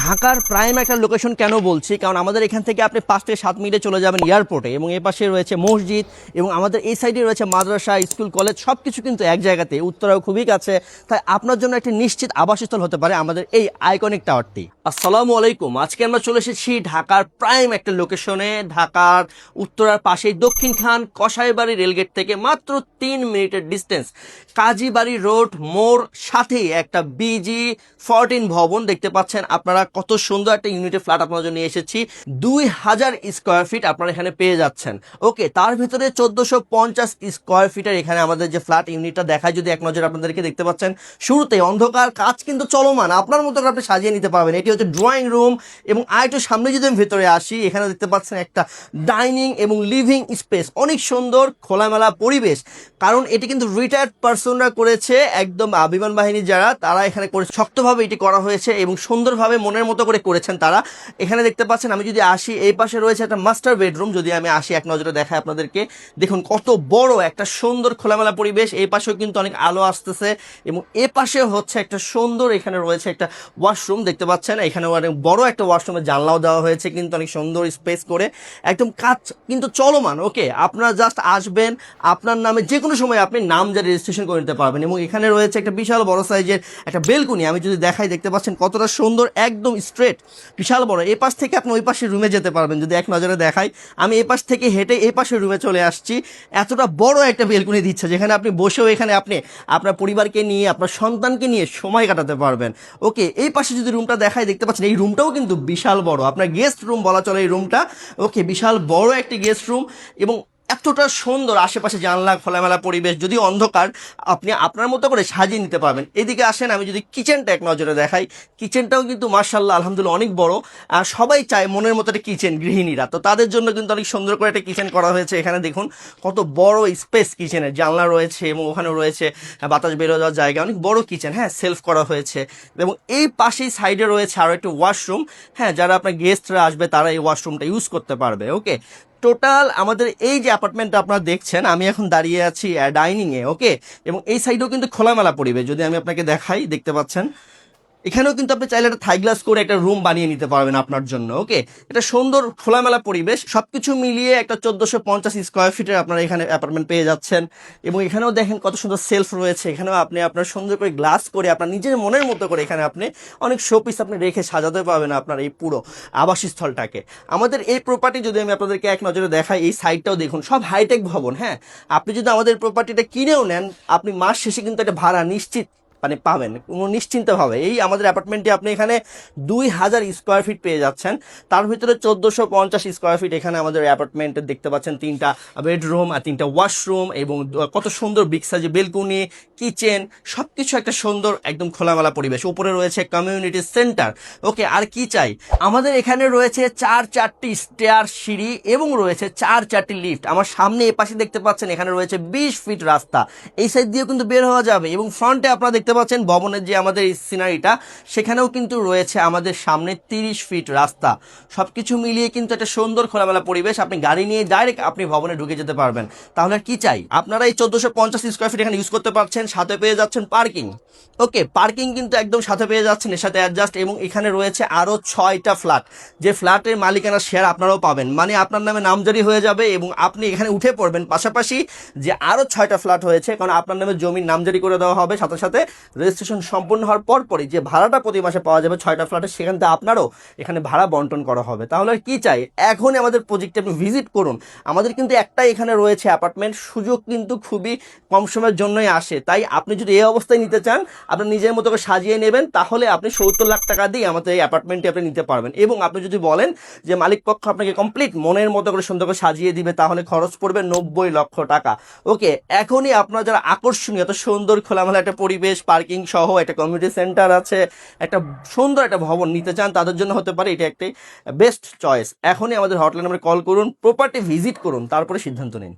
ঢাকার প্রাইম একটা লোকেশন কেন বলছি, কারণ আমাদের এখান থেকে আপনি 5 থেকে 7 মিনিটে চলে যাবেন এয়ারপোর্টে, এবং এ পাশে রয়েছে মসজিদ এবং আমাদের এই সাইডে রয়েছে মাদ্রাসা, স্কুল, কলেজ, সব কিছু কিন্তু এক জায়গাতে, উত্তরাও খুবই কাছে। তাই আপনার জন্য একটি নিশ্চিত আবাসস্থল হতে পারে আমাদের এই আইকনিক টাওয়ারটি। আসসালামু আলাইকুম। আজকে আমরা চলে এসেছি ঢাকার প্রাইম একটা লোকেশনে, ঢাকার উত্তরার পাশেই দক্ষিণখান কসাইবাড়ি রেলগেট থেকে মাত্র 3 মিনিটের ডিস্টেন্স, কাজীবাড়ি রোড মোড় সাথেই একটা BG14 ভবন দেখতে পাচ্ছেন আপনারা। কত সুন্দর একটা ইউনিটের ফ্ল্যাট আপনাদের জন্য নিয়ে এসেছি, 2000 স্কোয়ার ফিট আপনারা এখানে পেয়ে যাচ্ছেন। ওকে, তার ভিতরে 1450 স্কোয়ার ফিটের এখানে আমাদের যে ফ্ল্যাট ইউনিটটা দেখায়, যদি এক নজর আপনাদেরকে দেখতে পাচ্ছেন শুরুতে অন্ধকার, কাজ কিন্তু চলমান, আপনার মতো করে আপনি সাজিয়ে নিতে পারবেন। এটি হচ্ছে ড্রয়িং রুম, এবং আরেকটু সামনে যদি আমি ভেতরে আসি, এখানে দেখতে পাচ্ছেন একটা ডাইনিং এবং লিভিং স্পেস, অনেক সুন্দর খোলামেলা পরিবেশ। কারণ এটি কিন্তু রিটায়ার্ড পার্সনরা করেছে, একদম বিমান বাহিনী যারা, তারা এখানে করে শক্তভাবে এটি করা হয়েছে এবং সুন্দরভাবে মনের মতো করে করেছেন তারা। এখানে দেখতে পাচ্ছেন, আমি যদি আসি এই পাশে রয়েছে একটা মাস্টার বেডরুম, যদি আমি আসি এক নজরে দেখাই আপনাদেরকে, দেখুন কত বড় একটা সুন্দর খোলামেলা পরিবেশ। এই পাশেও কিন্তু অনেক আলো আসতেছে, এবং এ পাশে হচ্ছে একটা সুন্দর, এখানে রয়েছে একটা ওয়াশরুম দেখতে পাচ্ছেন, এখানে অনেক বড় একটা ওয়াশরুমের জানলাও দেওয়া হয়েছে কিন্তু অনেক সুন্দর স্পেস করে, একদম কাজ কিন্তু চলমান। ওকে, আপনারা জাস্ট আসবেন, আপনার নামে যে কোনো সময় আপনি নাম যা রেজিস্ট্রেশন করে নিতে পারবেন। এবং এখানে রয়েছে একটা বিশাল বড় সাইজের একটা বেলকুনি, আমি যদি দেখাই দেখতে পাচ্ছেন কতটা সুন্দর, একদম স্ট্রেট, বিশাল বড়। এই পাশ থেকে আপনি ওই পাশের রুমে যেতে পারবেন। যদি এক নজরে দেখাই, আমি এই পাশ থেকে হেঁটে এই পাশের রুমে চলে আসছি। এতটা বড় একটা বেলকুনি দিচ্ছে, যেখানে আপনি বসেও এখানে আপনি আপনার পরিবারকে নিয়ে, আপনার সন্তানকে নিয়ে সময় কাটাতে পারবেন। ওকে, এই পাশে যদি রুমটা দেখাই দেখতে পাচ্ছেন, এই রুমটাও কিন্তু বিশাল বড়, আপনার গেস্ট রুম বলা চলে এই রুমটা। ওকে, বিশাল বড় একটি গেস্ট রুম, এবং এতটা সুন্দর, আশেপাশে জানলা, খোলামেলা পরিবেশ, যদি অন্ধকার আপনি আপনার মতো করে সাজিয়ে নিতে পারবেন। এদিকে আসেন, আমি যদি কিচেনটা এক নজরে দেখাই, কিচেনটাও কিন্তু মাশাআল্লাহ আলহামদুলিল্লাহ অনেক বড়। আর সবাই চায় মনের মতো একটা কিচেন, গৃহিণীরা, তো তাদের জন্য কিন্তু অনেক সুন্দর করে একটা কিচেন করা হয়েছে। এখানে দেখুন কত বড় স্পেস, কিচেনের জানলা রয়েছে এবং ওখানে রয়েছে বাতাস বেরো যাওয়ার জায়গা, অনেক বড় কিচেন, হ্যাঁ, সেলফ করা হয়েছে। এবং এই পাশেই সাইডে রয়েছে আরও একটি ওয়াশরুম, হ্যাঁ, যারা আপনার গেস্টরা আসবে তারা এই ওয়াশরুমটা ইউজ করতে পারবে। ওকে, টোটাল আমাদের এই যে অ্যাপার্টমেন্টটা আপনারা দেখছেন, আমি এখন দাঁড়িয়ে আছি ডাইনিংয়ে। ওকে, এবং এই সাইডেও কিন্তু খোলামেলা পরিবেশ, যদি আমি আপনাকে দেখাই দেখতে পাচ্ছেন, এখানেও কিন্তু আপনি চাইলে একটা থাই গ্লাস করে একটা রুম বানিয়ে নিতে পারবেন আপনার জন্য। ওকে, এটা সুন্দর খোলামেলা পরিবেশ, সবকিছু মিলিয়ে একটা 1450 স্কোয়ার ফিটের আপনারা এখানে অ্যাপার্টমেন্ট পেয়ে যাচ্ছেন। এবং এখানেও দেখেন কত সুন্দর সেলফ রয়েছে, এখানেও আপনি আপনার সুন্দর করে গ্লাস করে আপনার নিজের মনের মতো করে এখানে আপনি অনেক শোপিস আপনি রেখে সাজাতে পারবেন আপনার এই পুরো আবাসস্থলটাকে। আমাদের এই প্রপার্টি যদি আমি আপনাদেরকে এক নজরে দেখাই, এই সাইডটাও দেখুন, সব হাইটেক ভবন। হ্যাঁ, আপনি যদি আমাদের প্রপার্টিটা কিনেও নেন, আপনি মাস শেষে কিন্তু একটা ভাড়া নিশ্চিত মানে পাবেন কোনো নিশ্চিন্তভাবে। এই আমাদের অ্যাপার্টমেন্টটি আপনি এখানে 2000 স্কোয়ার ফিট পেয়ে যাচ্ছেন, তার ভিতরে 1450 স্কোয়ার ফিট এখানে আমাদের অ্যাপার্টমেন্টে দেখতে পাচ্ছেন, 3টা বেডরুম আর 3টা ওয়াশরুম, এবং কত সুন্দর বিগ সাইজের বেলকুনি, কিচেন, সব কিছু একটা সুন্দর একদম খোলামেলা পরিবেশ। উপরে রয়েছে কমিউনিটি সেন্টার। ওকে, আর কি চাই, আমাদের এখানে রয়েছে 4টি স্টেয়ার সিঁড়ি এবং রয়েছে 4টি লিফট। আমার সামনে এ পাশে দেখতে পাচ্ছেন এখানে রয়েছে 20 ফিট রাস্তা, এই সাইড দিয়েও কিন্তু বের হওয়া যাবে। এবং ফ্রন্টে আপনারা দেখতে পাচ্ছেন ভবনের যে আমাদের সিনারিটা, সেখানেও কিন্তু রয়েছে আমাদের সামনে 30 ফিট রাস্তা। সবকিছু মিলিয়ে কিন্তু একটা সুন্দর খোলামেলা পরিবেশ, আপনি গাড়ি নিয়ে ডাইরেক্ট আপনি ভবনে ঢুকে যেতে পারবেন। তাহলে আর কি চাই, আপনারা এই 1450 স্কোয়ার ফিট এখানে ইউজ করতে পারছেন, সাথে পেয়ে যাচ্ছেন পার্কিং। ওকে, পার্কিং কিন্তু একদম সাথে পেয়ে যাচ্ছেন, এর সাথে অ্যাডজাস্ট। এবং এখানে রয়েছে আরও 6টা ফ্ল্যাট, যে ফ্ল্যাটের মালিকানা শেয়ার আপনারাও পাবেন, মানে আপনার নামে নামজারি হয়ে যাবে এবং আপনি এখানে উঠে পড়বেন। পাশাপাশি যে আরও 6টা ফ্ল্যাট হয়েছে, কারণ আপনার নামে জমির নামজারি করে দেওয়া হবে, সাথে সাথে রেজিস্ট্রেশন সম্পূর্ণ হওয়ার পরপরই যে ভাড়াটা প্রতি মাসে পাওয়া যাবে 6টা ফ্ল্যাটে, সেখান থেকে আপনারও এখানে ভাড়া বন্টন করা হবে। তাহলে আর কি চাই, এখনই আমাদের প্রজেক্টে আপনি ভিজিট করুন। আমাদের কিন্তু একটাই এখানে রয়েছে অ্যাপার্টমেন্ট, সুযোগ কিন্তু খুবই কম সময়ের জন্যই আসে। তাই আপনি যদি এই অবস্থায় নিতে চান, আপনি নিজের মতো করে সাজিয়ে নেবেন, তাহলে আপনি 70 লাখ টাকা দিয়ে আমাদের এই অ্যাপার্টমেন্টটি আপনি নিতে পারবেন। এবং আপনি যদি বলেন যে মালিক পক্ষ আপনাকে কমপ্লিট মনের মতো করে সুন্দর করে সাজিয়ে দিবে, তাহলে খরচ পড়বে 90 লক্ষ টাকা। ওকে, এখনই আপনারা যারা আকর্ষণীয়, এত সুন্দর খোলামেলা একটা পরিবেশ, পার্কিং সহ একটা কমিউনিটি সেন্টার আছে, একটা সুন্দর একটা ভবন নিতে চান, তাদের জন্য হতে পারে এটা একটি বেস্ট চয়েস। এখনই আমাদের হটলাইন নাম্বারে কল করুন, প্রপার্টি ভিজিট করুন, তারপরে সিদ্ধান্ত নিন।